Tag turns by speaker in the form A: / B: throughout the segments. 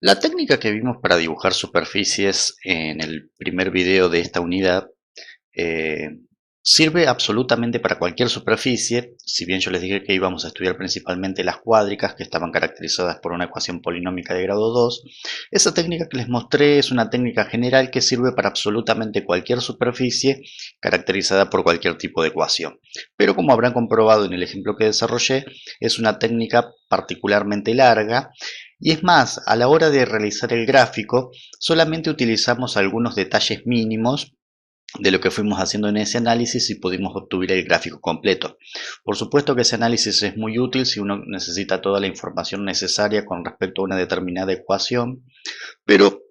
A: La técnica que vimos para dibujar superficies en el primer video de esta unidad eh, sirve absolutamente para cualquier superficie. Si bien yo les dije que íbamos a estudiar principalmente las cuádricas, que estaban caracterizadas por una ecuación polinómica de grado 2, esa técnica que les mostré es una técnica general que sirve para absolutamente cualquier superficie caracterizada por cualquier tipo de ecuación. Pero como habrán comprobado en el ejemplo que desarrollé, es una técnica particularmente larga. Y es más, a la hora de realizar el gráfico, solamente utilizamos algunos detalles mínimos de lo que fuimos haciendo en ese análisis y pudimos obtener el gráfico completo. Por supuesto que ese análisis es muy útil si uno necesita toda la información necesaria con respecto a una determinada ecuación, pero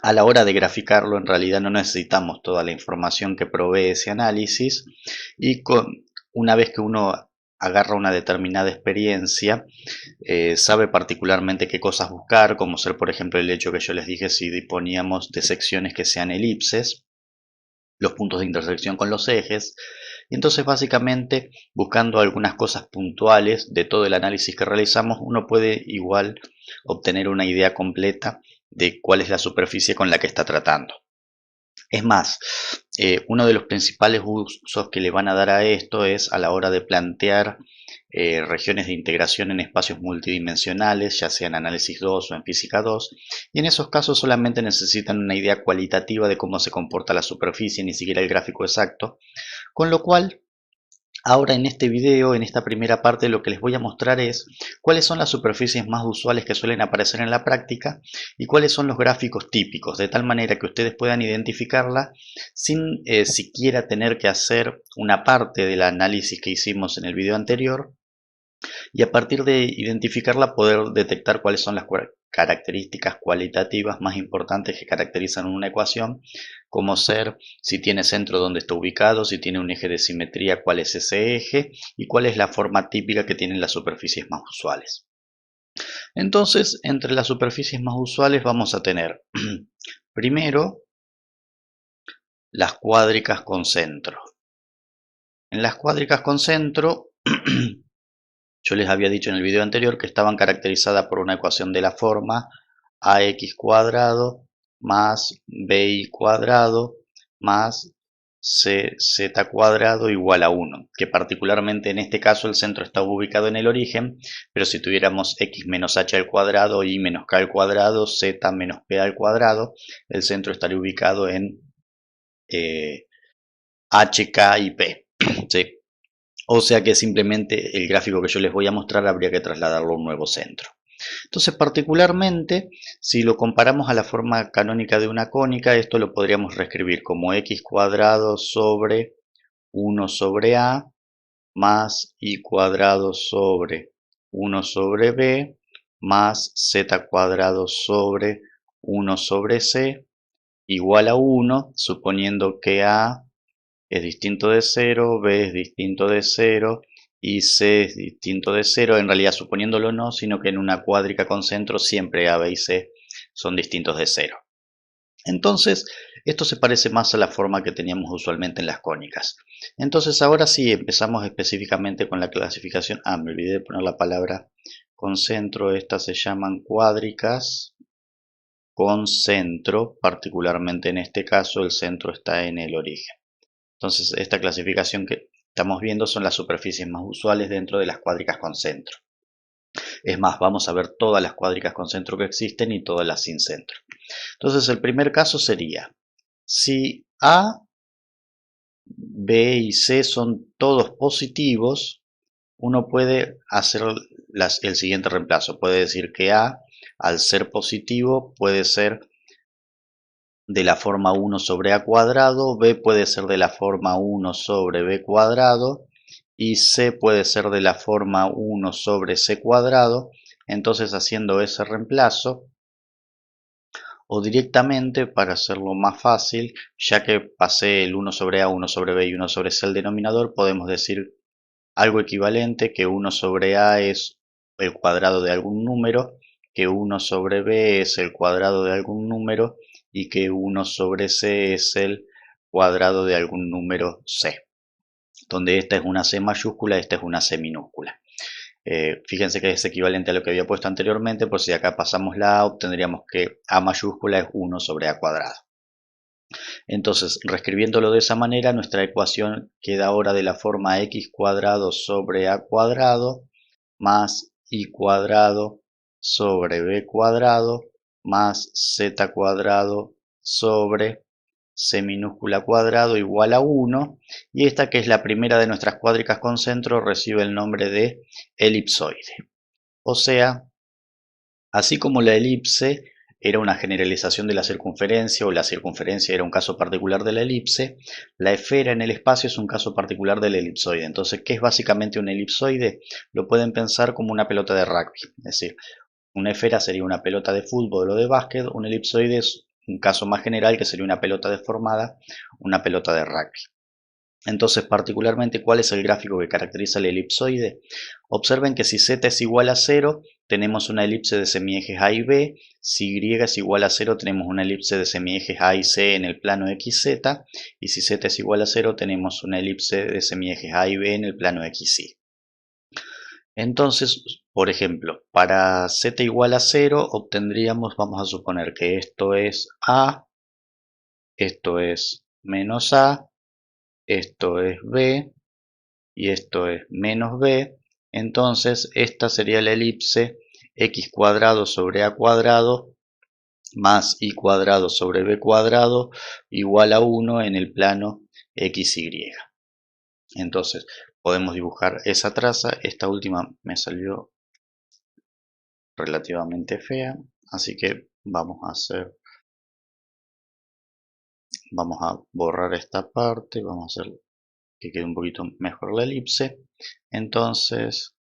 A: a la hora de graficarlo en realidad no necesitamos toda la información que provee ese análisis y una vez que uno agarra una determinada experiencia, sabe particularmente qué cosas buscar, como ser por ejemplo el hecho que yo les dije si disponíamos de secciones que sean elipses, los puntos de intersección con los ejes, y entonces básicamente buscando algunas cosas puntuales de todo el análisis que realizamos, uno puede igual obtener una idea completa de cuál es la superficie con la que está tratando. Es más, uno de los principales usos que le van a dar a esto es a la hora de plantear regiones de integración en espacios multidimensionales, ya sea en análisis 2 o en física 2, y en esos casos solamente necesitan una idea cualitativa de cómo se comporta la superficie, ni siquiera el gráfico exacto, con lo cual ahora en este video, en esta primera parte, lo que les voy a mostrar es cuáles son las superficies más usuales que suelen aparecer en la práctica y cuáles son los gráficos típicos, de tal manera que ustedes puedan identificarla sin siquiera tener que hacer una parte del análisis que hicimos en el video anterior, y a partir de identificarla poder detectar cuáles son las características cualitativas más importantes que caracterizan una ecuación, como ser si tiene centro donde está ubicado, si tiene un eje de simetría, cuál es ese eje y cuál es la forma típica que tienen las superficies más usuales. Entonces, entre las superficies más usuales vamos a tener primero las cuádricas con centro. En las cuádricas con centro yo les había dicho en el video anterior que estaban caracterizadas por una ecuación de la forma ax cuadrado más by cuadrado más cz cuadrado igual a 1, que particularmente en este caso el centro está ubicado en el origen, pero si tuviéramos x menos h al cuadrado, y menos k al cuadrado, z menos p al cuadrado, el centro estaría ubicado en h, k y p. ¿Sí? O sea que simplemente el gráfico que yo les voy a mostrar habría que trasladarlo a un nuevo centro. Entonces, particularmente, si lo comparamos a la forma canónica de una cónica, esto lo podríamos reescribir como x cuadrado sobre 1 sobre a más y cuadrado sobre 1 sobre b más z cuadrado sobre 1 sobre c igual a 1, suponiendo que a es distinto de 0, b es distinto de 0 y c es distinto de 0, en realidad suponiéndolo no, sino que en una cuádrica con centro siempre a, b y c son distintos de 0. Entonces, esto se parece más a la forma que teníamos usualmente en las cónicas. Entonces, ahora sí empezamos específicamente con la clasificación. Me olvidé de poner la palabra con centro. Estas se llaman cuádricas con centro, particularmente en este caso el centro está en el origen. Entonces, esta clasificación que estamos viendo son las superficies más usuales dentro de las cuádricas con centro. Es más, vamos a ver todas las cuádricas con centro que existen y todas las sin centro. Entonces, el primer caso sería, si A, B y C son todos positivos, uno puede hacer el siguiente reemplazo. Puede decir que A, al ser positivo, puede ser de la forma 1 sobre a cuadrado, b puede ser de la forma 1 sobre b cuadrado y c puede ser de la forma 1 sobre c cuadrado. Entonces, haciendo ese reemplazo, o directamente, para hacerlo más fácil, ya que pasé el 1 sobre a, 1 sobre b y 1 sobre c al denominador, podemos decir algo equivalente, que 1 sobre a es el cuadrado de algún número, que 1 sobre b es el cuadrado de algún número y que 1 sobre c es el cuadrado de algún número c, donde esta es una c mayúscula, esta es una c minúscula. Fíjense que es equivalente a lo que había puesto anteriormente, por si acá pasamos la A, obtendríamos que A mayúscula es 1 sobre A cuadrado. Entonces, reescribiéndolo de esa manera, nuestra ecuación queda ahora de la forma x cuadrado sobre a cuadrado más y cuadrado sobre b cuadrado más z cuadrado sobre c minúscula cuadrado igual a 1. Y esta, que es la primera de nuestras cuádricas con centro, recibe el nombre de elipsoide. O sea, así como la elipse era una generalización de la circunferencia, o la circunferencia era un caso particular de la elipse, la esfera en el espacio es un caso particular del elipsoide. Entonces, ¿qué es básicamente un elipsoide? Lo pueden pensar como una pelota de rugby. Es decir, una esfera sería una pelota de fútbol o de básquet, un elipsoide es un caso más general que sería una pelota deformada, una pelota de rugby. Entonces, particularmente, ¿cuál es el gráfico que caracteriza el elipsoide? Observen que si z es igual a 0, tenemos una elipse de semiejes A y B. Si y es igual a 0, tenemos una elipse de semiejes A y C en el plano XZ. Y si z es igual a 0, tenemos una elipse de semiejes A y B en el plano XY. Entonces, por ejemplo, para z igual a 0, obtendríamos, vamos a suponer que esto es A, esto es menos A, esto es B, y esto es menos b. Entonces esta sería la elipse x cuadrado sobre a cuadrado más y cuadrado sobre b cuadrado igual a 1 en el plano xy. Entonces podemos dibujar esa traza. Esta última me salió relativamente fea, así que vamos a borrar esta parte, vamos a hacer que quede un poquito mejor la elipse. Entonces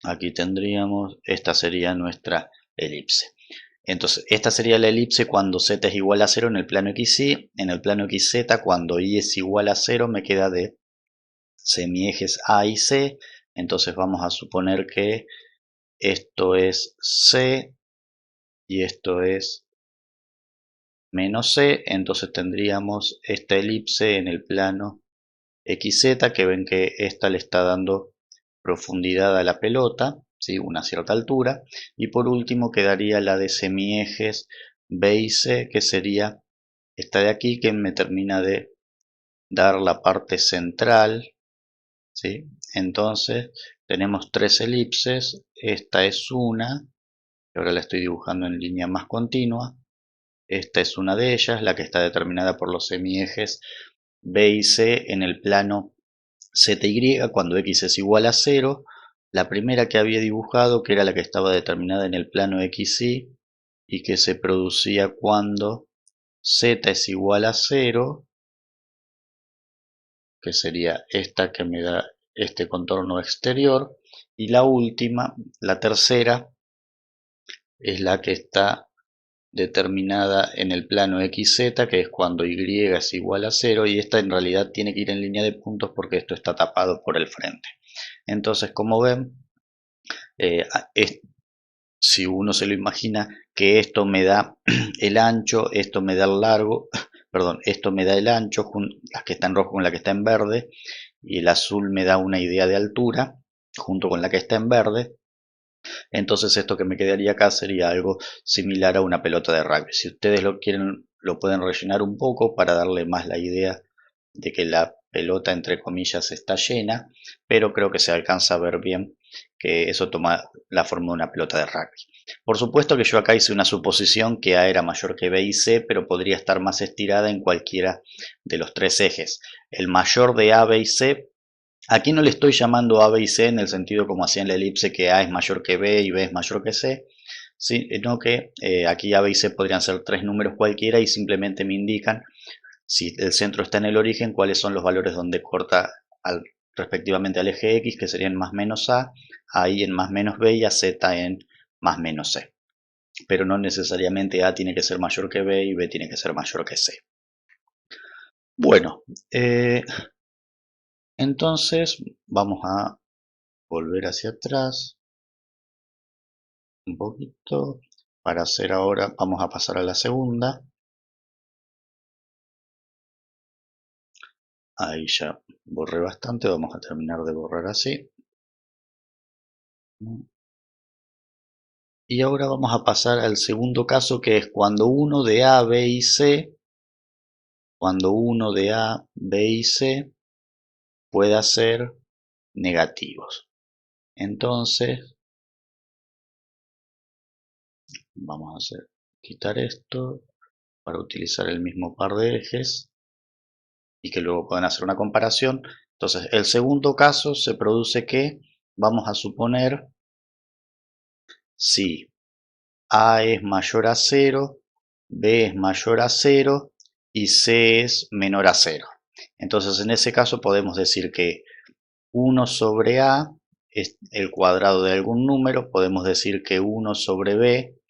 A: aquí tendríamos, esta sería nuestra elipse. Entonces, esta sería la elipse cuando z es igual a 0 en el plano XY. En el plano XZ, cuando y es igual a 0, me queda de semiejes A y C. Entonces vamos a suponer que esto es C y esto es menos C. Entonces tendríamos esta elipse en el plano XZ, que ven que esta le está dando profundidad a la pelota, ¿sí? Una cierta altura. Y por último quedaría la de semiejes B y C, que sería esta de aquí, que me termina de dar la parte central, ¿sí? Entonces tenemos tres elipses. Esta es una, que ahora la estoy dibujando en línea más continua. Esta es una de ellas, la que está determinada por los semiejes B y C en el plano ZY cuando X es igual a 0. La primera que había dibujado, que era la que estaba determinada en el plano XY y que se producía cuando Z es igual a 0, que sería esta que me da este contorno exterior. Y la última, la tercera, es la que está determinada en el plano XZ, que es cuando Y es igual a 0, y esta en realidad tiene que ir en línea de puntos porque esto está tapado por el frente. Entonces, como ven, es, si uno se lo imagina, que esto me da el ancho, esto me da el largo, perdón, esto me da el ancho, las que está en rojo con la que está en verde, y el azul me da una idea de altura, junto con la que está en verde. Entonces esto que me quedaría acá sería algo similar a una pelota de rugby. Si ustedes lo quieren, lo pueden rellenar un poco para darle más la idea de que la pelota, entre comillas, está llena, pero creo que se alcanza a ver bien que eso toma la forma de una pelota de rugby. Por supuesto que yo acá hice una suposición que A era mayor que B y C, pero podría estar más estirada en cualquiera de los tres ejes. El mayor de A, B y C, aquí no le estoy llamando A, B y C en el sentido como hacía en la elipse, que A es mayor que B y B es mayor que C, sino que aquí A, B y C podrían ser tres números cualquiera y simplemente me indican, si el centro está en el origen, cuáles son los valores donde corta respectivamente al eje X, que serían más menos A y en más menos B y a Z en más menos C. Pero no necesariamente A tiene que ser mayor que B y B tiene que ser mayor que C. Bueno, entonces vamos a volver hacia atrás un poquito para hacer ahora, vamos a pasar a la segunda. Ahí ya borré bastante, vamos a terminar de borrar así. Y ahora vamos a pasar al segundo caso, que es cuando uno de A, B y C, pueda ser negativos. Entonces, vamos a quitar esto para utilizar el mismo par de ejes y que luego puedan hacer una comparación. Entonces, el segundo caso se produce que vamos a suponer si A es mayor a 0, B es mayor a 0 y C es menor a 0. Entonces, en ese caso podemos decir que 1 sobre A es el cuadrado de algún número, podemos decir que 1 sobre B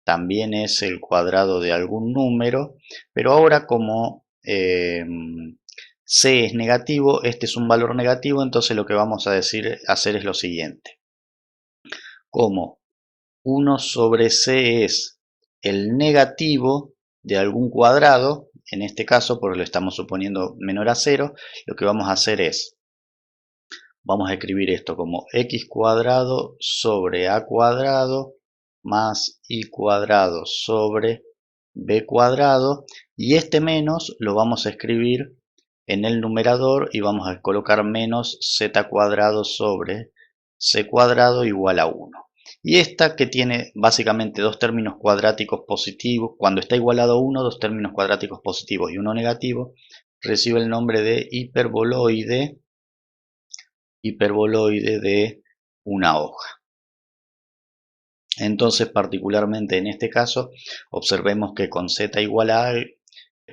A: también es el cuadrado de algún número, pero ahora como C es negativo, este es un valor negativo, entonces lo que vamos a hacer es lo siguiente. Como 1 sobre C es el negativo de algún cuadrado, en este caso, porque lo estamos suponiendo menor a 0, lo que vamos a hacer es, vamos a escribir esto como x cuadrado sobre a cuadrado más y cuadrado sobre b cuadrado, y este menos lo vamos a escribir en el numerador y vamos a colocar menos z cuadrado sobre c cuadrado igual a 1. Y esta, que tiene básicamente dos términos cuadráticos positivos, cuando está igualado a 1, dos términos cuadráticos positivos y uno negativo, recibe el nombre de hiperboloide de una hoja. Entonces, particularmente en este caso, observemos que con z igual a,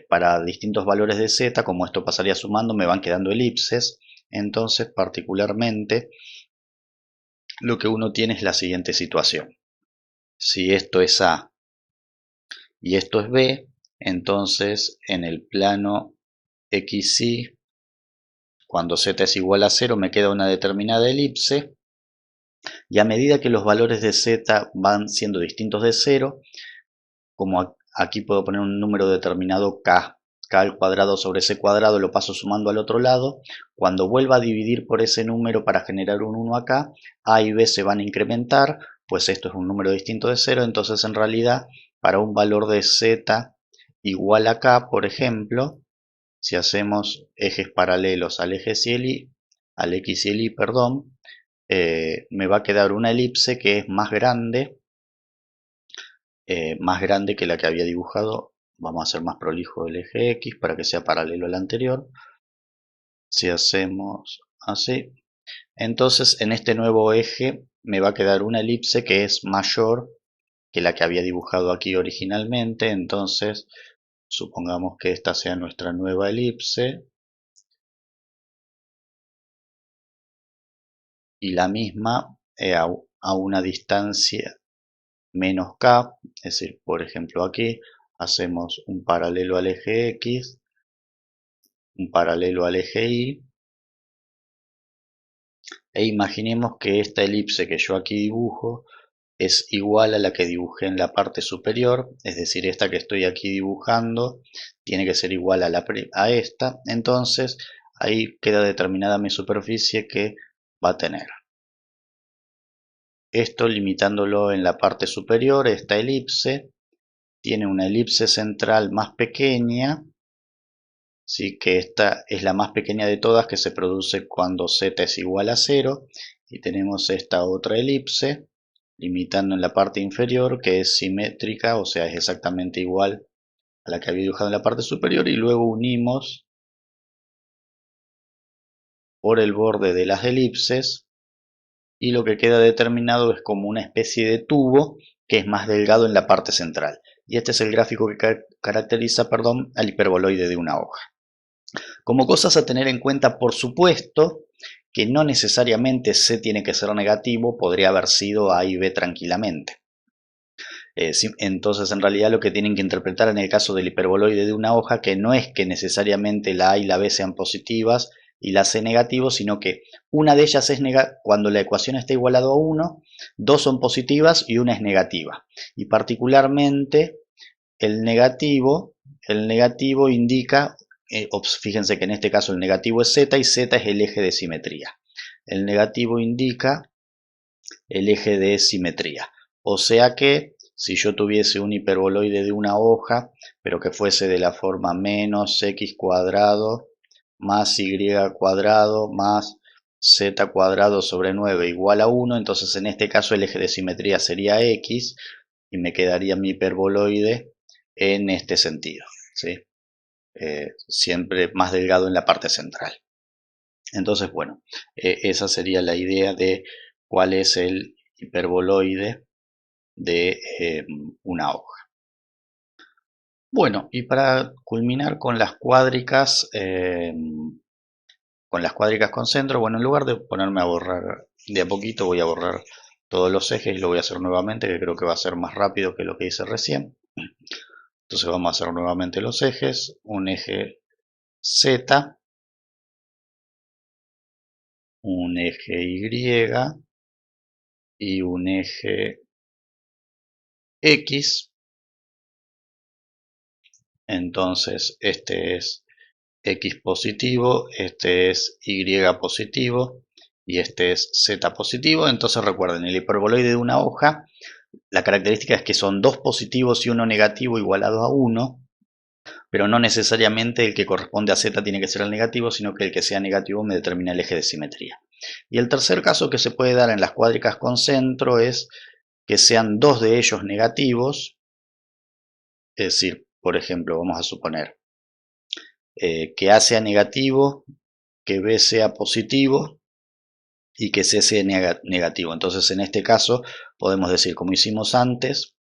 A: para distintos valores de z, como esto pasaría sumando, me van quedando elipses. Entonces, particularmente, lo que uno tiene es la siguiente situación. Si esto es A y esto es B, entonces en el plano XY, cuando z es igual a 0, me queda una determinada elipse. Y a medida que los valores de z van siendo distintos de 0, como aquí puedo poner un número determinado k al cuadrado sobre c cuadrado, lo paso sumando al otro lado, cuando vuelva a dividir por ese número para generar un 1 acá, a y b se van a incrementar, pues esto es un número distinto de 0, entonces en realidad para un valor de z igual a k, por ejemplo, si hacemos ejes paralelos al eje al x y el y, perdón, me va a quedar una elipse que es más grande que la que había dibujado. Vamos a hacer más prolijo el eje X para que sea paralelo al anterior. Si hacemos así, entonces en este nuevo eje me va a quedar una elipse que es mayor que la que había dibujado aquí originalmente. Entonces supongamos que esta sea nuestra nueva elipse y la misma a una distancia menos k, es decir, por ejemplo aquí hacemos un paralelo al eje X, un paralelo al eje Y, e imaginemos que esta elipse que yo aquí dibujo es igual a la que dibujé en la parte superior, es decir, esta que estoy aquí dibujando tiene que ser igual a esta, entonces ahí queda determinada mi superficie que va a tener. Esto limitándolo en la parte superior, esta elipse tiene una elipse central más pequeña, ¿sí? Que esta es la más pequeña de todas, que se produce cuando z es igual a 0, y tenemos esta otra elipse limitando en la parte inferior, que es simétrica, o sea, es exactamente igual a la que había dibujado en la parte superior, y luego unimos por el borde de las elipses y lo que queda determinado es como una especie de tubo que es más delgado en la parte central. Y este es el gráfico que caracteriza, perdón, al hiperboloide de una hoja. Como cosas a tener en cuenta, por supuesto, que no necesariamente C tiene que ser negativo, podría haber sido A y B tranquilamente. Entonces, en realidad lo que tienen que interpretar en el caso del hiperboloide de una hoja, que no es que necesariamente la A y la B sean positivas y la C negativo, sino que una de ellas es negativa cuando la ecuación está igualada a 1, dos son positivas y una es negativa. Y particularmente el negativo indica fíjense que en este caso el negativo es z y z es el eje de simetría. El negativo indica el eje de simetría. O sea que si yo tuviese un hiperboloide de una hoja, pero que fuese de la forma menos x cuadrado más y cuadrado más z cuadrado sobre 9 igual a 1, entonces en este caso el eje de simetría sería x y me quedaría mi hiperboloide en este sentido, ¿sí? Siempre más delgado en la parte central. Entonces, bueno, esa sería la idea de cuál es el hiperboloide de una hoja. Bueno, y para culminar con las cuádricas con centro, bueno, en lugar de ponerme a borrar de a poquito, voy a borrar todos los ejes y lo voy a hacer nuevamente, que creo que va a ser más rápido que lo que hice recién. Entonces vamos a hacer nuevamente los ejes, un eje Z, un eje Y y un eje X. Entonces este es X positivo, este es Y positivo y este es Z positivo. Entonces recuerden, el hiperboloide de una hoja, la característica es que son dos positivos y uno negativo igualado a 1, pero no necesariamente el que corresponde a Z tiene que ser el negativo, sino que el que sea negativo me determina el eje de simetría. Y el tercer caso que se puede dar en las cuádricas con centro es que sean dos de ellos negativos, es decir, por ejemplo, vamos a suponer que A sea negativo, que B sea positivo y que C sea negativo. Entonces en este caso podemos decir, como hicimos antes,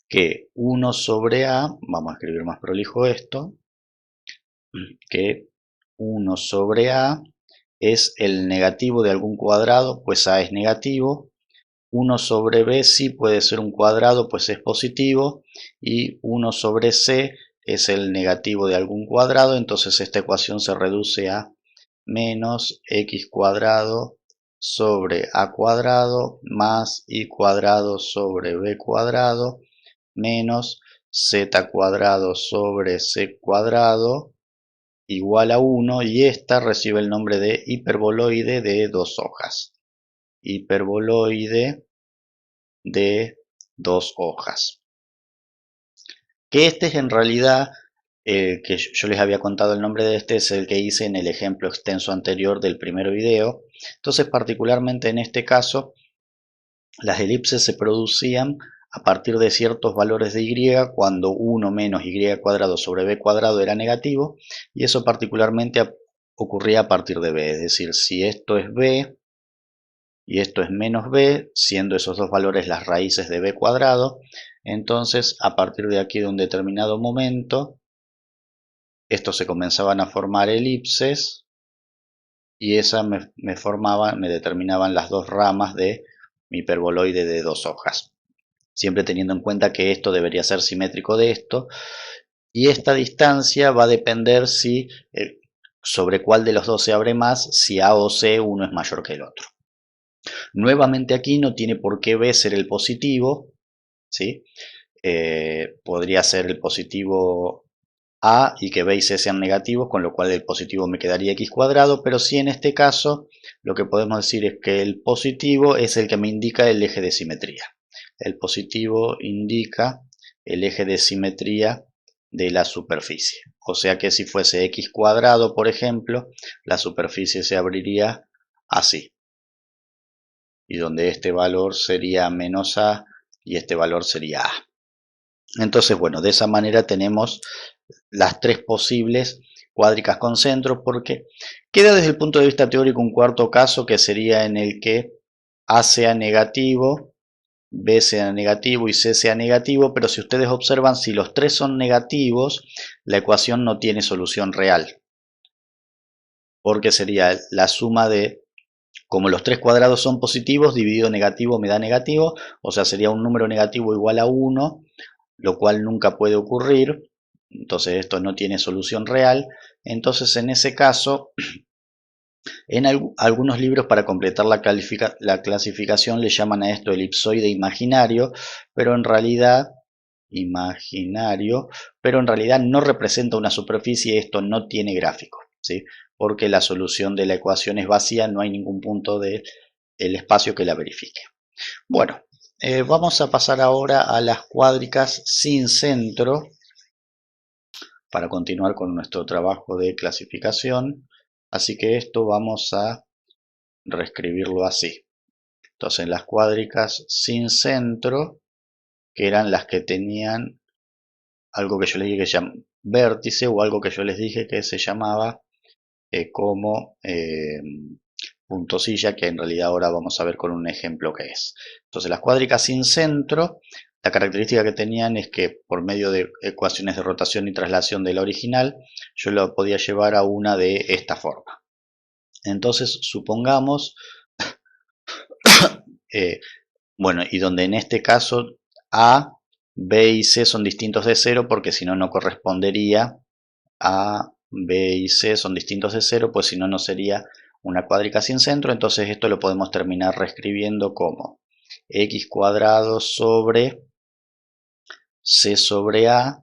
A: que 1 sobre A, vamos a escribir más prolijo esto, que 1 sobre A es el negativo de algún cuadrado, pues A es negativo. 1 sobre B sí puede ser un cuadrado, pues es positivo. Y 1 sobre C es el negativo de algún cuadrado, entonces esta ecuación se reduce a menos x cuadrado sobre a cuadrado más y cuadrado sobre b cuadrado menos z cuadrado sobre c cuadrado igual a 1, y esta recibe el nombre de hiperboloide de dos hojas. Hiperboloide de dos hojas. Que este es en realidad, que yo les había contado el nombre de este, es el que hice en el ejemplo extenso anterior del primer video. Entonces, particularmente en este caso, las elipses se producían a partir de ciertos valores de y cuando 1 menos y cuadrado sobre b cuadrado era negativo, y eso particularmente ocurría a partir de b, es decir, si esto es b y esto es menos b, siendo esos dos valores las raíces de b cuadrado, entonces a partir de aquí de un determinado momento, estos se comenzaban a formar elipses y esas me determinaban las dos ramas de mi hiperboloide de dos hojas. Siempre teniendo en cuenta que esto debería ser simétrico de esto, y esta distancia va a depender sobre cuál de los dos se abre más, si A o C uno es mayor que el otro. Nuevamente aquí no tiene por qué B ser el positivo, ¿sí? Podría ser el positivo A y que B y C sean negativos, con lo cual el positivo me quedaría x cuadrado, pero sí en este caso lo que podemos decir es que el positivo es el que me indica el eje de simetría. El positivo indica el eje de simetría de la superficie. O sea que si fuese x cuadrado, por ejemplo, la superficie se abriría así. Y donde este valor sería menos a y este valor sería a. Entonces, bueno, de esa manera tenemos las tres posibles cuádricas con centro, porque queda desde el punto de vista teórico un cuarto caso que sería en el que A sea negativo, B sea negativo y C sea negativo, pero si ustedes observan, si los tres son negativos, la ecuación no tiene solución real, porque sería la suma de, como los tres cuadrados son positivos, dividido negativo me da negativo, o sea, sería un número negativo igual a 1, lo cual nunca puede ocurrir, entonces esto no tiene solución real. Entonces en ese caso, en algunos libros para completar la clasificación le llaman a esto elipsoide imaginario, pero en realidad imaginario, pero en realidad no representa una superficie, esto no tiene gráfico, ¿sí? Porque la solución de la ecuación es vacía, no hay ningún punto del espacio que la verifique. Bueno, vamos a pasar ahora a las cuádricas sin centro para continuar con nuestro trabajo de clasificación. Así que esto vamos a reescribirlo así. Entonces las cuádricas sin centro, que eran las que tenían algo que yo les dije que se llama vértice, o algo que yo les dije que se llamaba como puntosilla, que en realidad ahora vamos a ver con un ejemplo que es. Entonces las cuádricas sin centro, la característica que tenían es que por medio de ecuaciones de rotación y traslación de la original, yo lo podía llevar a una de esta forma. Entonces supongamos, bueno, y donde en este caso A, B y C son distintos de 0, porque si no, no correspondería. A, B y C son distintos de 0, pues si no, no sería una cuádrica sin centro. Entonces esto lo podemos terminar reescribiendo como x cuadrado sobre c sobre a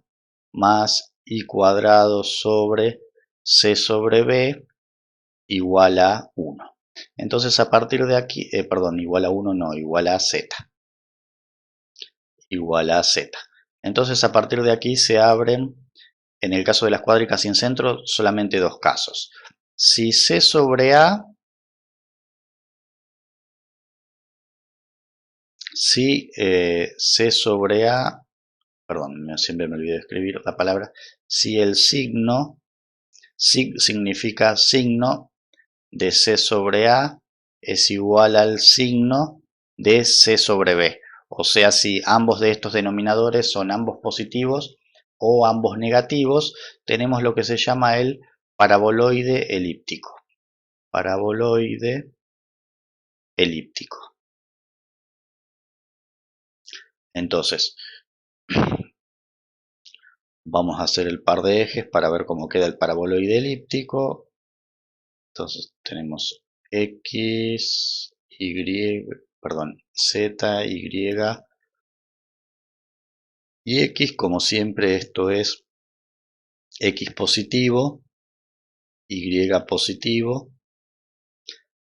A: más y cuadrado sobre c sobre b igual a 1. Entonces a partir de aquí, perdón, igual a 1 no, igual a z. Igual a z. Entonces a partir de aquí se abren, en el caso de las cuádricas sin centro, solamente dos casos. Si c sobre a, si c sobre a, perdón, siempre me olvido de escribir la palabra, si el signo, sig significa signo de c sobre a es igual al signo de c sobre b. O sea, si ambos de estos denominadores son ambos positivos o ambos negativos, tenemos lo que se llama el paraboloide elíptico. Paraboloide elíptico. Entonces, vamos a hacer el par de ejes para ver cómo queda el paraboloide elíptico. Entonces tenemos x, y, perdón, z, y x, como siempre esto es x positivo, y positivo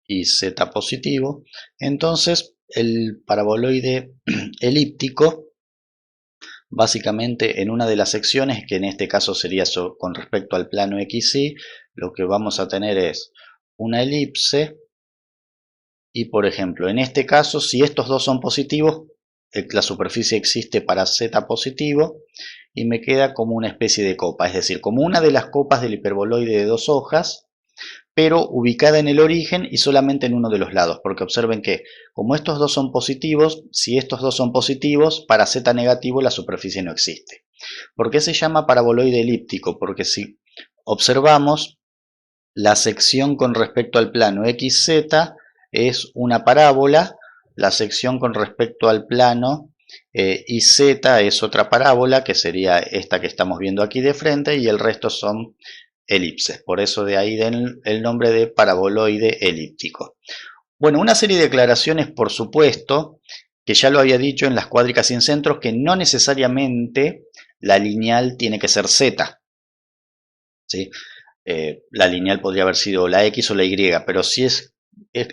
A: y z positivo. Entonces el paraboloide elíptico, básicamente en una de las secciones, que en este caso sería con respecto al plano XY, lo que vamos a tener es una elipse. Y por ejemplo, en este caso, si estos dos son positivos, la superficie existe para z positivo y me queda como una especie de copa, es decir, como una de las copas del hiperboloide de dos hojas, pero ubicada en el origen y solamente en uno de los lados, porque observen que como estos dos son positivos, si estos dos son positivos, para z negativo la superficie no existe. ¿Por qué se llama paraboloide elíptico? Porque si observamos, la sección con respecto al plano XZ es una parábola, la sección con respecto al plano YZ es otra parábola, que sería esta que estamos viendo aquí de frente, y el resto son elipses. Por eso de ahí el nombre de paraboloide elíptico. Bueno, una serie de declaraciones, por supuesto, que ya lo había dicho en las cuádricas sin centros, que no necesariamente la lineal tiene que ser Z, ¿sí? La lineal podría haber sido la X o la Y, pero si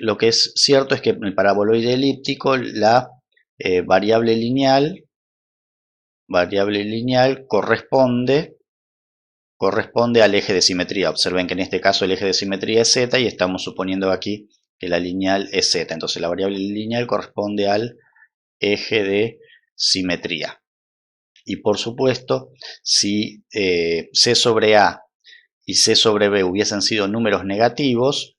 A: lo que es cierto es que en el paraboloide elíptico la variable lineal corresponde al eje de simetría. Observen que en este caso el eje de simetría es Z y estamos suponiendo aquí que la lineal es Z. Entonces la variable lineal corresponde al eje de simetría. Y por supuesto, si C sobre A y C sobre B hubiesen sido números negativos,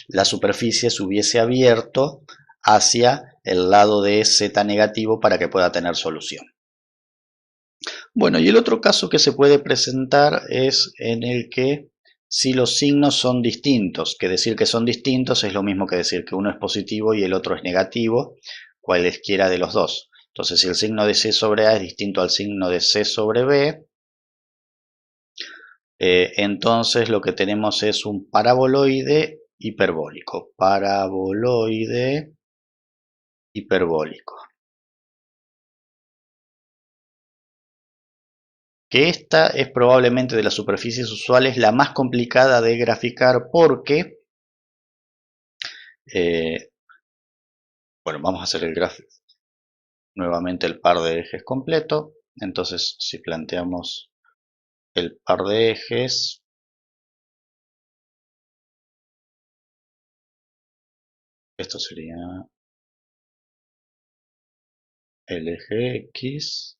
A: la superficie se hubiese abierto hacia el lado de Z negativo para que pueda tener solución. Bueno, y el otro caso que se puede presentar es en el que si los signos son distintos, que decir que son distintos es lo mismo que decir que uno es positivo y el otro es negativo, cualesquiera de los dos. Entonces, si el signo de C sobre A es distinto al signo de C sobre B, entonces lo que tenemos es un paraboloide hiperbólico. Paraboloide hiperbólico. que esta es probablemente de las superficies usuales la más complicada de graficar porque, bueno, vamos a hacer el gráfico, nuevamente el par de ejes completo. Entonces, si planteamos el par de ejes, esto sería el eje X.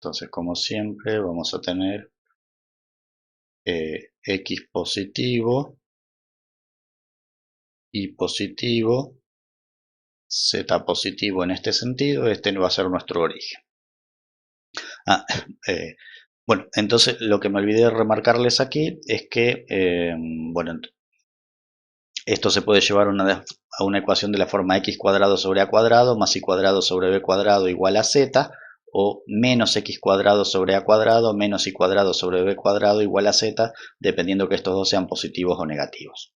A: Entonces, como siempre, vamos a tener X positivo, Y positivo, Z positivo en este sentido. Este va a ser nuestro origen. Bueno, entonces lo que me olvidé de remarcarles aquí es que, bueno, esto se puede llevar a una ecuación de la forma x cuadrado sobre a cuadrado más y cuadrado sobre b cuadrado igual a z, o menos x cuadrado sobre a cuadrado menos y cuadrado sobre b cuadrado igual a z, dependiendo que estos dos sean positivos o negativos.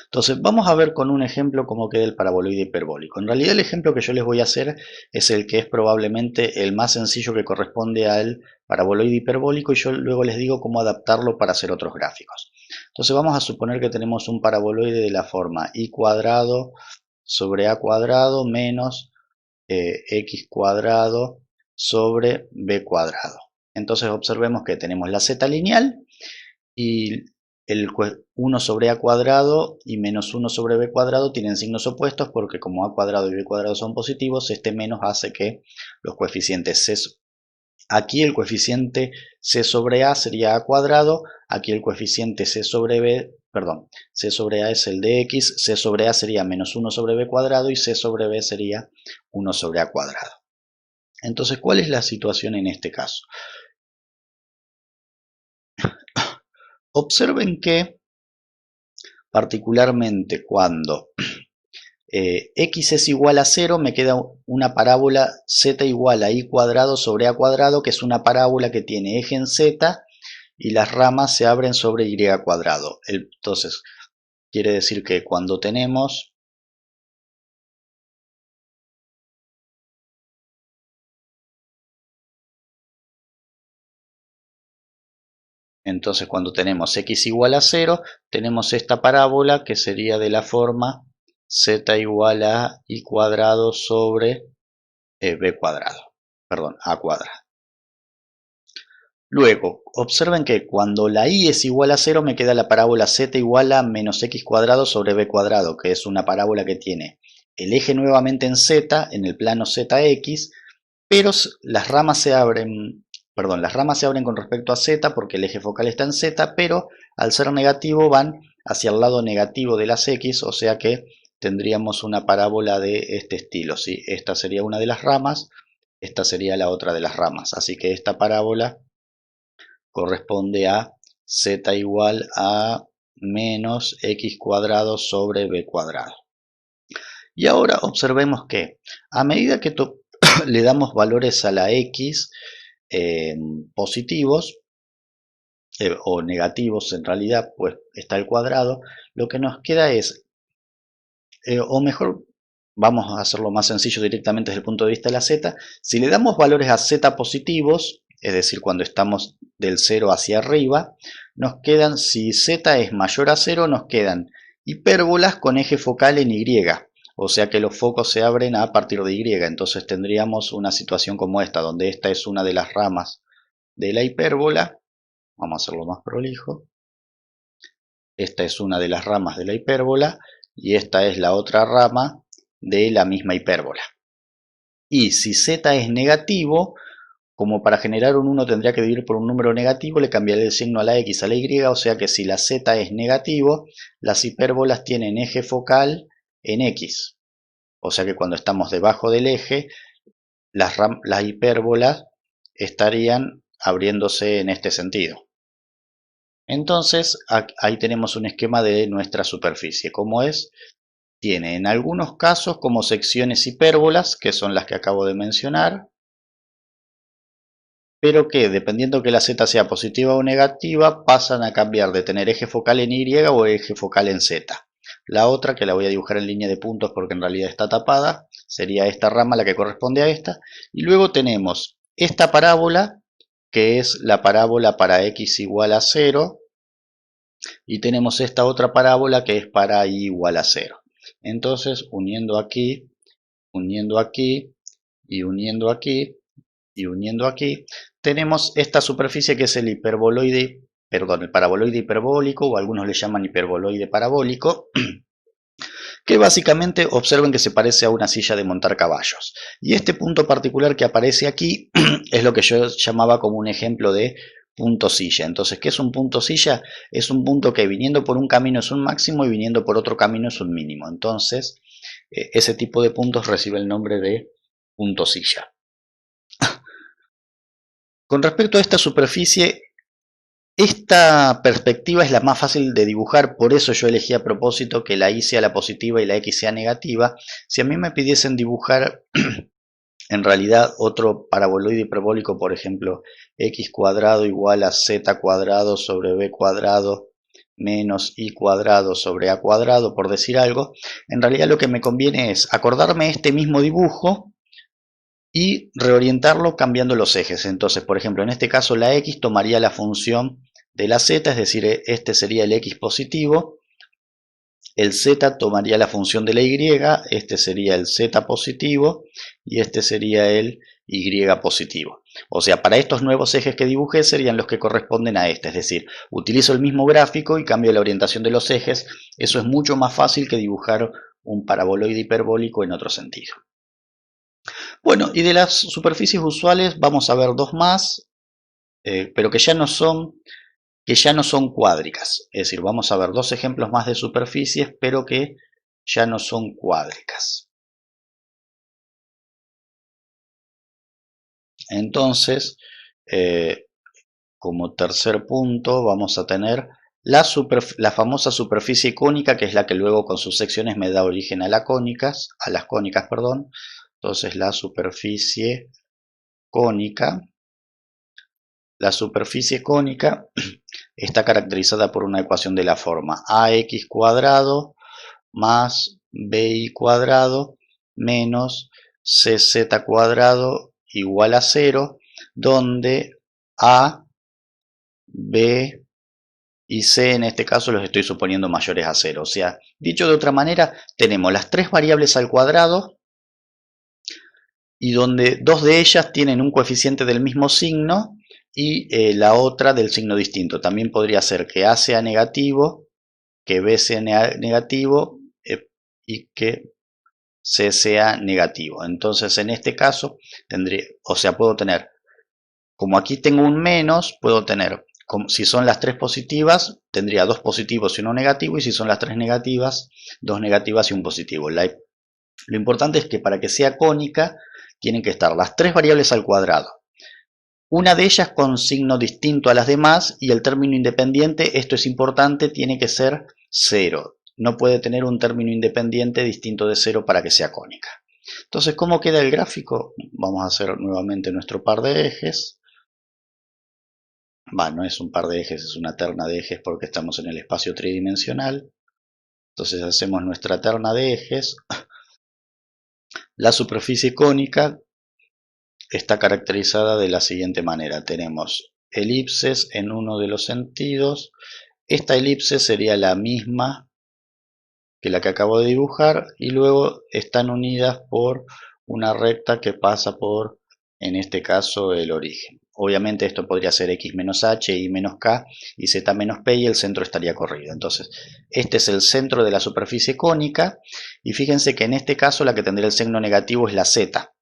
A: Entonces vamos a ver con un ejemplo cómo queda el paraboloide hiperbólico. En realidad el ejemplo que yo les voy a hacer es el que es probablemente el más sencillo que corresponde al paraboloide hiperbólico, y yo luego les digo cómo adaptarlo para hacer otros gráficos. Entonces vamos a suponer que tenemos un paraboloide de la forma y cuadrado sobre a cuadrado menos x cuadrado sobre b cuadrado. Entonces observemos que tenemos la z lineal y el 1 sobre a cuadrado y menos 1 sobre b cuadrado tienen signos opuestos, porque como a cuadrado y b cuadrado son positivos, este menos hace que los coeficientes c, aquí el coeficiente c sobre a sería a cuadrado, aquí el coeficiente c sobre b, perdón, c sobre a es el de x, c sobre a sería menos 1 sobre b cuadrado y c sobre b sería 1 sobre a cuadrado. Entonces, ¿cuál es la situación en este caso? Observen que particularmente cuando x es igual a 0, me queda una parábola z igual a y cuadrado sobre a cuadrado, que es una parábola que tiene eje en z y las ramas se abren sobre y cuadrado. Entonces, quiere decir que cuando tenemos x igual a 0, tenemos esta parábola que sería de la forma z igual a y cuadrado sobre b cuadrado, perdón, a cuadrado. Luego, observen que cuando la y es igual a 0 me queda la parábola z igual a menos x cuadrado sobre b cuadrado, que es una parábola que tiene el eje nuevamente en z, en el plano zx, pero las ramas se abren, perdón, las ramas se abren con respecto a z porque el eje focal está en z, pero al ser negativo van hacia el lado negativo de las x, o sea que tendríamos una parábola de este estilo, ¿sí? Esta sería una de las ramas, esta sería la otra de las ramas, así que esta parábola corresponde a z igual a menos x cuadrado sobre b cuadrado. Y ahora observemos que a medida que le damos valores a la x positivos o negativos, en realidad pues está el cuadrado, lo que nos queda es, o mejor vamos a hacerlo más sencillo directamente desde el punto de vista de la z, si le damos valores a z positivos, es decir, cuando estamos del 0 hacia arriba, nos quedan, si z es mayor a 0, nos quedan hipérbolas con eje focal en y, o sea que los focos se abren a partir de y, entonces tendríamos una situación como esta, donde esta es una de las ramas de la hipérbola, vamos a hacerlo más prolijo, esta es una de las ramas de la hipérbola y esta es la otra rama de la misma hipérbola. Y si z es negativo, como para generar un 1 tendría que dividir por un número negativo, le cambiaré el signo a la x a la y, o sea que si la z es negativo, las hipérbolas tienen eje focal en x. O sea que cuando estamos debajo del eje, las hipérbolas estarían abriéndose en este sentido. Entonces, ahí tenemos un esquema de nuestra superficie. ¿Cómo es? Tiene en algunos casos como secciones hipérbolas, que son las que acabo de mencionar, pero que dependiendo que la z sea positiva o negativa, pasan a cambiar de tener eje focal en y o eje focal en z. La otra, que la voy a dibujar en línea de puntos porque en realidad está tapada, sería esta rama la que corresponde a esta. Y luego tenemos esta parábola que es la parábola para x igual a 0, y tenemos esta otra parábola que es para y igual a 0. Entonces, uniendo aquí y uniendo aquí y uniendo aquí, tenemos esta superficie que es el hiperboloide, perdón, el paraboloide hiperbólico, o algunos le llaman hiperboloide parabólico, que básicamente observen que se parece a una silla de montar caballos. Y este punto particular que aparece aquí es lo que yo llamaba como un ejemplo de punto silla. Entonces, ¿qué es un punto silla? Es un punto que viniendo por un camino es un máximo y viniendo por otro camino es un mínimo. Entonces, ese tipo de puntos recibe el nombre de punto silla. Con respecto a esta superficie, esta perspectiva es la más fácil de dibujar, por eso yo elegí a propósito que la y sea la positiva y la x sea negativa. Si a mí me pidiesen dibujar en realidad otro paraboloide hiperbólico, por ejemplo, x cuadrado igual a z cuadrado sobre b cuadrado menos y cuadrado sobre a cuadrado, por decir algo, en realidad lo que me conviene es acordarme este mismo dibujo y reorientarlo cambiando los ejes. Entonces, por ejemplo, en este caso la x tomaría la función de la z, es decir, este sería el x positivo, el z tomaría la función de la y, este sería el z positivo y este sería el y positivo. O sea, para estos nuevos ejes que dibujé serían los que corresponden a este, es decir, utilizo el mismo gráfico y cambio la orientación de los ejes. Eso es mucho más fácil que dibujar un paraboloide hiperbólico en otro sentido. Bueno, y de las superficies usuales vamos a ver dos más, pero que ya no son cuádricas. Es decir, vamos a ver dos ejemplos más de superficies, pero que ya no son cuádricas. Entonces, como tercer punto vamos a tener la famosa superficie cónica, que es la que luego con sus secciones me da origen a las cónicas, perdón. Entonces la superficie cónica. La superficie cónica está caracterizada por una ecuación de la forma ax cuadrado más by cuadrado menos cz cuadrado igual a 0, donde a, b y c en este caso los estoy suponiendo mayores a 0. O sea, dicho de otra manera, tenemos las tres variables al cuadrado y donde dos de ellas tienen un coeficiente del mismo signo y la otra del signo distinto. También podría ser que a sea negativo, que b sea negativo y que c sea negativo. Entonces en este caso puedo tener, como aquí tengo un menos, puedo tener, si son las tres positivas, tendría dos positivos y uno negativo, y si son las tres negativas, dos negativas y un positivo. Lo importante es que para que sea cónica, tienen que estar las tres variables al cuadrado. Una de ellas con signo distinto a las demás, y el término independiente, esto es importante, tiene que ser 0. No puede tener un término independiente distinto de 0 para que sea cónica. Entonces, ¿cómo queda el gráfico? Vamos a hacer nuevamente nuestro par de ejes. No es un par de ejes, es una terna de ejes porque estamos en el espacio tridimensional. Entonces hacemos nuestra terna de ejes. La superficie cónica está caracterizada de la siguiente manera. Tenemos elipses en uno de los sentidos. Esta elipse sería la misma que la que acabo de dibujar y luego están unidas por una recta que pasa por, en este caso, el origen. Obviamente esto podría ser x menos h, y menos k y z menos p, y el centro estaría corrido. Entonces, este es el centro de la superficie cónica, y fíjense que en este caso la que tendría el signo negativo es la z.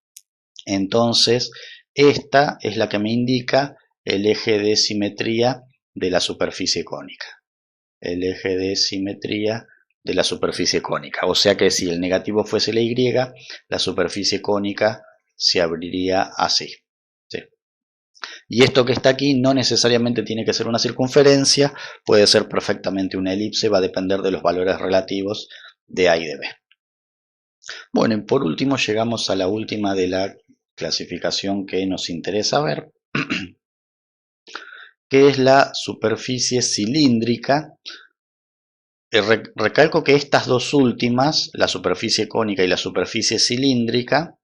A: Entonces, esta es la que me indica el eje de simetría de la superficie cónica. El eje de simetría de la superficie cónica. O sea que si el negativo fuese la y, la superficie cónica se abriría así. ¿Sí? Y esto que está aquí no necesariamente tiene que ser una circunferencia, puede ser perfectamente una elipse, va a depender de los valores relativos de A y de B. Bueno, y por último llegamos a la última de la clasificación que nos interesa ver, que es la superficie cilíndrica. Recalco que estas dos últimas, la superficie cónica y la superficie cilíndrica,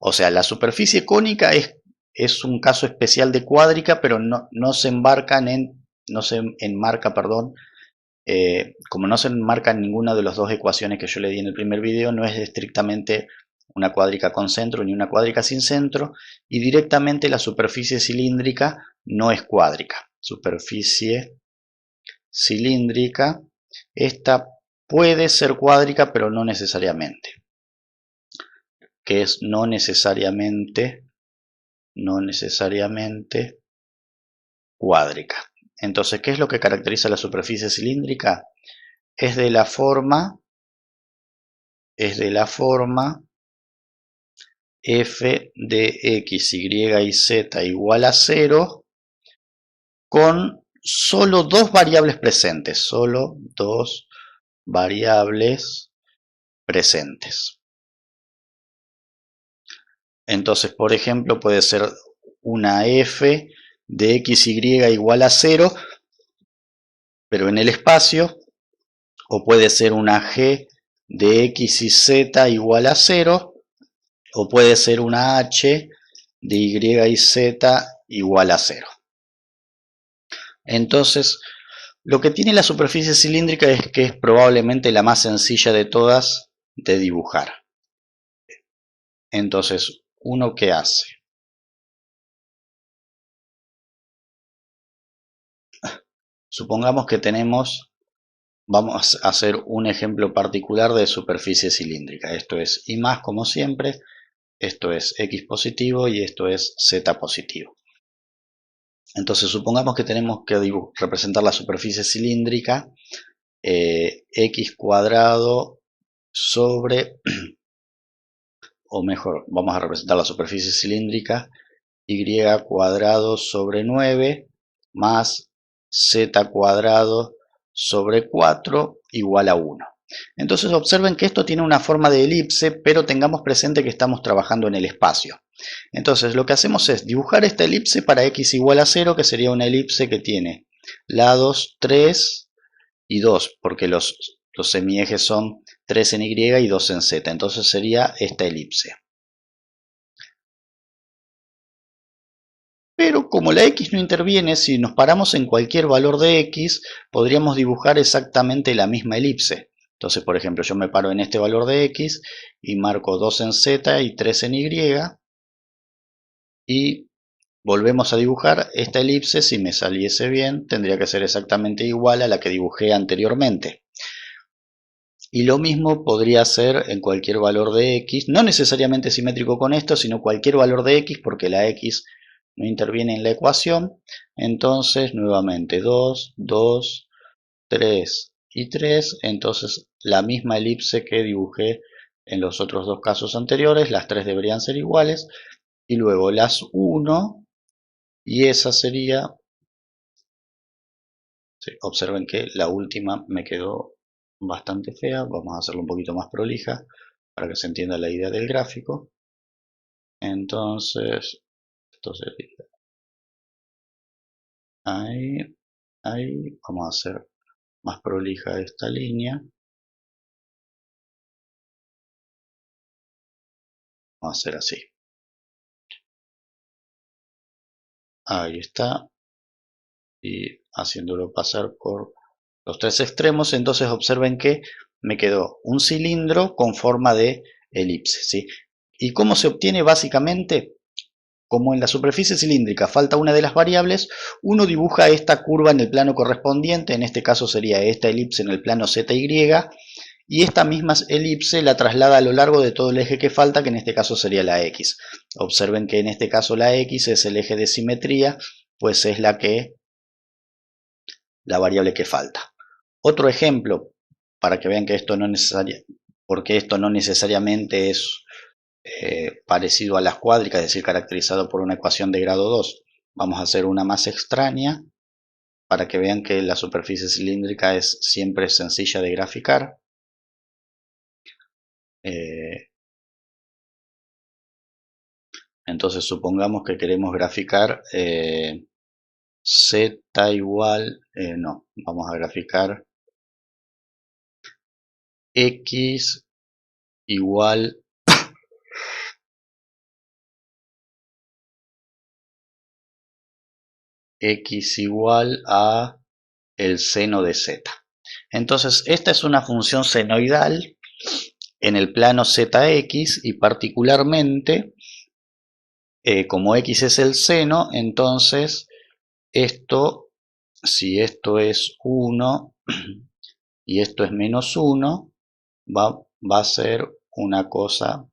A: O sea, la superficie cónica es un caso especial de cuádrica, pero no se embarcan en, no se enmarca, perdón, como no se enmarca en ninguna de las dos ecuaciones que yo le di en el primer video, no es estrictamente una cuádrica con centro ni una cuádrica sin centro, y directamente la superficie cilíndrica no es cuádrica. Superficie cilíndrica, esta puede ser cuádrica, pero no necesariamente. Que es no necesariamente cuádrica. Entonces, ¿qué es lo que caracteriza la superficie cilíndrica? Es de la forma f de x, y y z igual a 0 con solo dos variables presentes, solo dos variables presentes. Entonces, por ejemplo, puede ser una f de x, y igual a 0, pero en el espacio, o puede ser una g de x y z igual a 0, o puede ser una h de y y z igual a 0. Entonces, lo que tiene la superficie cilíndrica es que es probablemente la más sencilla de todas de dibujar. Entonces, ¿uno qué hace? Supongamos que vamos a hacer un ejemplo particular de superficie cilíndrica. Esto es y más como siempre, esto es x positivo y esto es z positivo. Entonces supongamos que tenemos que representar la superficie cilíndrica x cuadrado sobre, o mejor, vamos a representar la superficie cilíndrica y cuadrado sobre 9 más z cuadrado sobre 4 igual a 1. Entonces observen que esto tiene una forma de elipse, pero tengamos presente que estamos trabajando en el espacio. Entonces lo que hacemos es dibujar esta elipse para x igual a 0, que sería una elipse que tiene lados 3 y 2, porque los semiejes son 3 en y y 2 en z. Entonces sería esta elipse. Pero como la x no interviene, si nos paramos en cualquier valor de x, podríamos dibujar exactamente la misma elipse. Entonces, por ejemplo, yo me paro en este valor de x y marco 2 en z y 3 en y, y volvemos a dibujar esta elipse. Si me saliese bien, tendría que ser exactamente igual a la que dibujé anteriormente. Y lo mismo podría ser en cualquier valor de x, no necesariamente simétrico con esto, sino cualquier valor de x, porque la x no interviene en la ecuación. Entonces, nuevamente 2, 2, 3 y 3. Entonces, la misma elipse que dibujé en los otros dos casos anteriores, las tres deberían ser iguales. Y luego las 1, y esa sería... Sí, observen que la última me quedó bastante fea. Vamos a hacerlo un poquito más prolija para que se entienda la idea del gráfico. Entonces, esto sería ahí, ahí. Vamos a hacer más prolija esta línea. Vamos a hacer así. Ahí está. Y haciéndolo pasar por los tres extremos. Entonces observen que me quedó un cilindro con forma de elipse, ¿sí? ¿Y cómo se obtiene? Básicamente, como en la superficie cilíndrica falta una de las variables, uno dibuja esta curva en el plano correspondiente. En este caso sería esta elipse en el plano ZY, y esta misma elipse la traslada a lo largo de todo el eje que falta, que en este caso sería la X. Observen que en este caso la X es el eje de simetría, pues es la variable que falta. Otro ejemplo, para que vean que esto no porque esto no necesariamente es parecido a las cuádricas, es decir, caracterizado por una ecuación de grado 2. Vamos a hacer una más extraña para que vean que la superficie cilíndrica es siempre sencilla de graficar. Entonces supongamos que queremos graficar z igual, no, vamos a graficar x igual x igual a el seno de z. Entonces esta es una función senoidal en el plano zx y particularmente como x es el seno, entonces esto, si esto es 1 y esto es menos 1, va a ser una cosa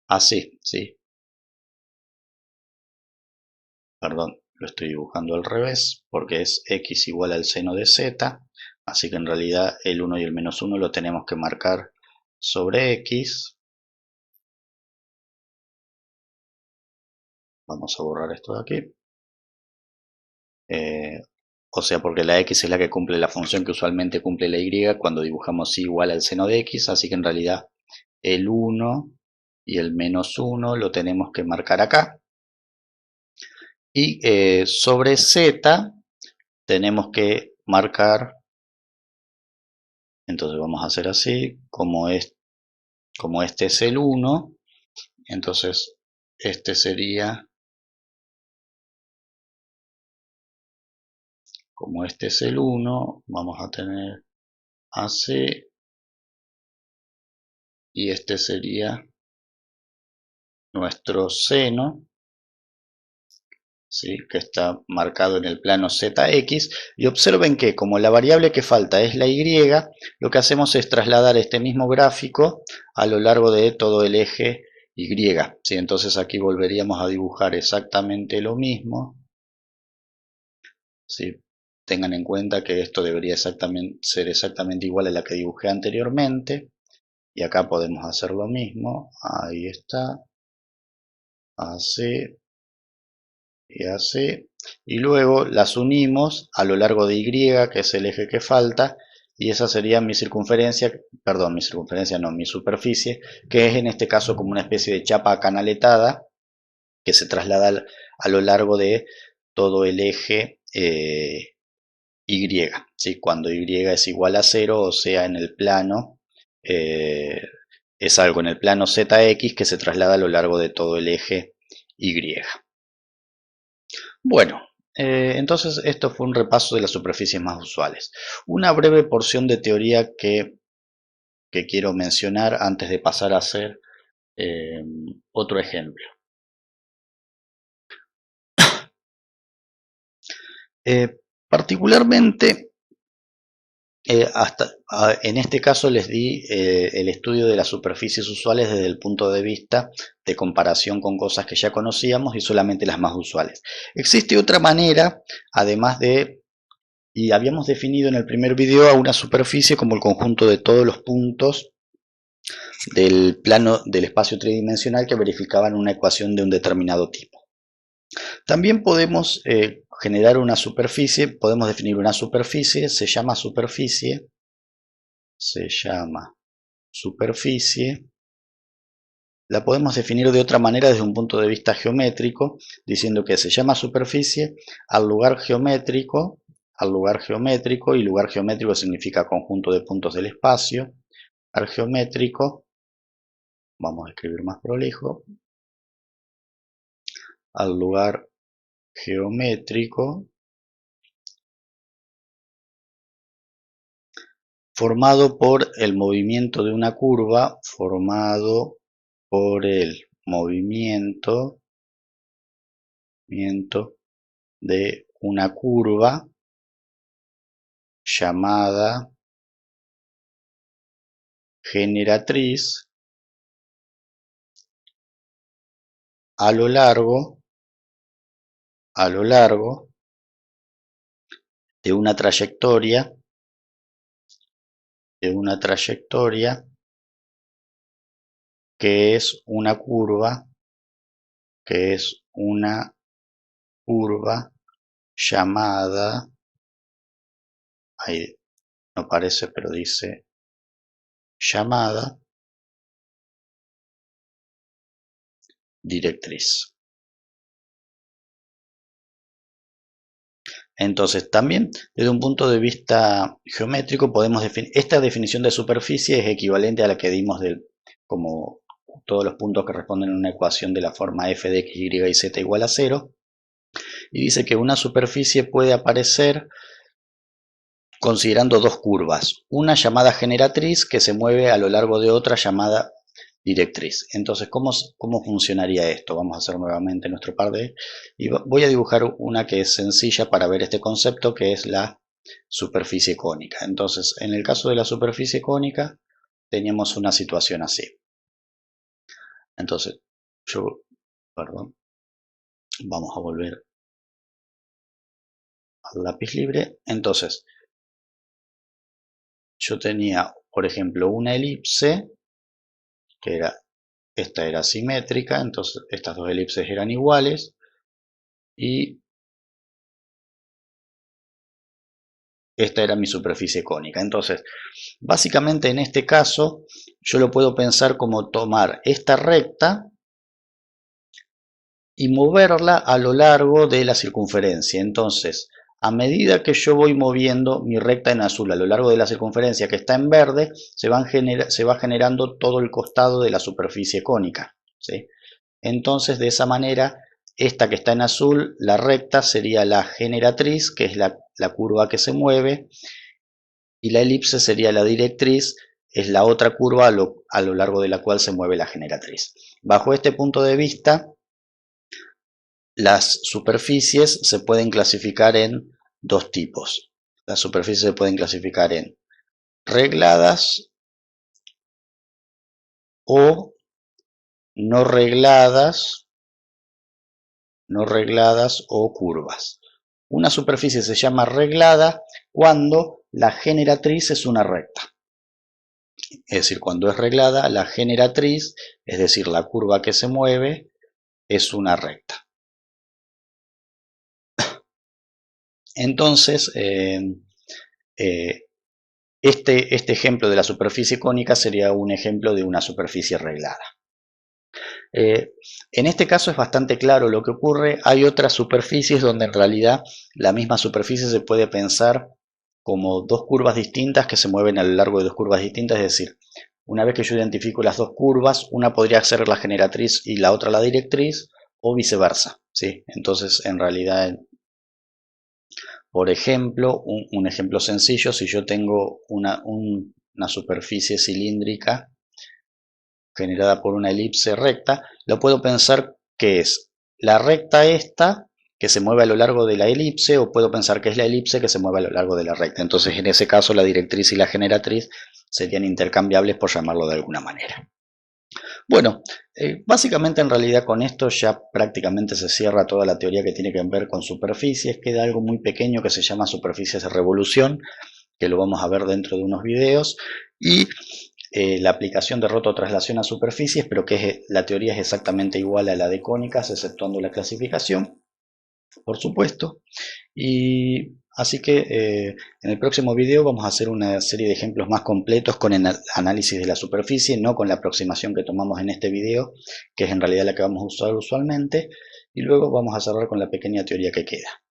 A: así, ¿sí? Perdón, lo estoy dibujando al revés porque es x igual al seno de z, así que en realidad el 1 y el menos 1 lo tenemos que marcar sobre x. Vamos a borrar esto de aquí. O sea, porque la x es la que cumple la función que usualmente cumple la y cuando dibujamos y igual al seno de x, así que en realidad el 1 y el menos 1 lo tenemos que marcar acá. Y sobre z tenemos que marcar, entonces vamos a hacer así, como este es el 1, entonces este sería, como este es el 1, vamos a tener AC y este sería nuestro seno, ¿sí? Que está marcado en el plano ZX, y observen que como la variable que falta es la Y, lo que hacemos es trasladar este mismo gráfico a lo largo de todo el eje Y, ¿sí? Entonces aquí volveríamos a dibujar exactamente lo mismo, ¿sí? Tengan en cuenta que esto debería ser exactamente igual a la que dibujé anteriormente, y acá podemos hacer lo mismo, ahí está, así y así, y luego las unimos a lo largo de Y, que es el eje que falta, y esa sería mi circunferencia, perdón, mi superficie, que es en este caso como una especie de chapa canaletada que se traslada a lo largo de todo el eje Y, ¿sí? Cuando Y es igual a 0, o sea, en el plano, es algo en el plano ZX que se traslada a lo largo de todo el eje Y. Bueno, entonces esto fue un repaso de las superficies más usuales. Una breve porción de teoría que quiero mencionar antes de pasar a hacer otro ejemplo. Particularmente, en este caso les di el estudio de las superficies usuales desde el punto de vista de comparación con cosas que ya conocíamos y solamente las más usuales. Existe otra manera, además de, y habíamos definido en el primer video a una superficie como el conjunto de todos los puntos del plano del espacio tridimensional que verificaban una ecuación de un determinado tipo. También podemos generar una superficie, podemos definir una superficie, se llama superficie, la podemos definir de otra manera desde un punto de vista geométrico, diciendo que se llama superficie al lugar geométrico, y lugar geométrico significa conjunto de puntos del espacio, al geométrico, vamos a escribir más prolijo, al lugar geométrico formado por el movimiento de una curva, de una curva llamada generatriz a lo largo de una trayectoria que es una curva llamada, ahí no parece pero dice llamada directriz. Entonces también desde un punto de vista geométrico podemos definir, esta definición de superficie es equivalente a la que dimos como todos los puntos que responden a una ecuación de la forma f de x, y, z igual a 0. Y dice que una superficie puede aparecer considerando dos curvas, una llamada generatriz que se mueve a lo largo de otra llamada directriz. Entonces, ¿cómo funcionaría esto? Vamos a hacer nuevamente nuestro par de... y voy a dibujar una que es sencilla para ver este concepto, que es la superficie cónica. Entonces, en el caso de la superficie cónica, teníamos una situación así. Entonces, perdón, vamos a volver al lápiz libre. Entonces, yo tenía, por ejemplo, una elipse, que esta era simétrica, entonces estas dos elipses eran iguales, y esta era mi superficie cónica. Entonces, básicamente en este caso, yo lo puedo pensar como tomar esta recta y moverla a lo largo de la circunferencia. Entonces, a medida que yo voy moviendo mi recta en azul a lo largo de la circunferencia que está en verde, se va generando todo el costado de la superficie cónica, ¿sí? Entonces, de esa manera, esta que está en azul, la recta, sería la generatriz, que es la curva que se mueve, y la elipse sería la directriz, es la otra curva a lo largo de la cual se mueve la generatriz. Bajo este punto de vista, las superficies se pueden clasificar en dos tipos. Las superficies se pueden clasificar en regladas o no regladas o curvas. Una superficie se llama reglada cuando la generatriz es una recta. Es decir, cuando es reglada, la generatriz, es decir, la curva que se mueve, es una recta. Entonces, este ejemplo de la superficie cónica sería un ejemplo de una superficie reglada. En este caso es bastante claro lo que ocurre. Hay otras superficies donde en realidad la misma superficie se puede pensar como dos curvas distintas que se mueven a lo largo de dos curvas distintas. Es decir, una vez que yo identifico las dos curvas, una podría ser la generatriz y la otra la directriz, o viceversa, ¿sí? Entonces, en realidad, por ejemplo, un ejemplo sencillo, si yo tengo una superficie cilíndrica generada por una elipse recta, lo puedo pensar que es la recta esta que se mueve a lo largo de la elipse, o puedo pensar que es la elipse que se mueve a lo largo de la recta. Entonces, en ese caso, la directriz y la generatriz serían intercambiables, por llamarlo de alguna manera. Bueno, básicamente en realidad con esto ya prácticamente se cierra toda la teoría que tiene que ver con superficies. Queda algo muy pequeño que se llama superficies de revolución, que lo vamos a ver dentro de unos videos, y la aplicación de rototraslación a superficies, pero que la teoría es exactamente igual a la de cónicas, exceptuando la clasificación, por supuesto. Y así que en el próximo video vamos a hacer una serie de ejemplos más completos con el análisis de la superficie, no con la aproximación que tomamos en este video, que es en realidad la que vamos a usar usualmente, y luego vamos a cerrar con la pequeña teoría que queda.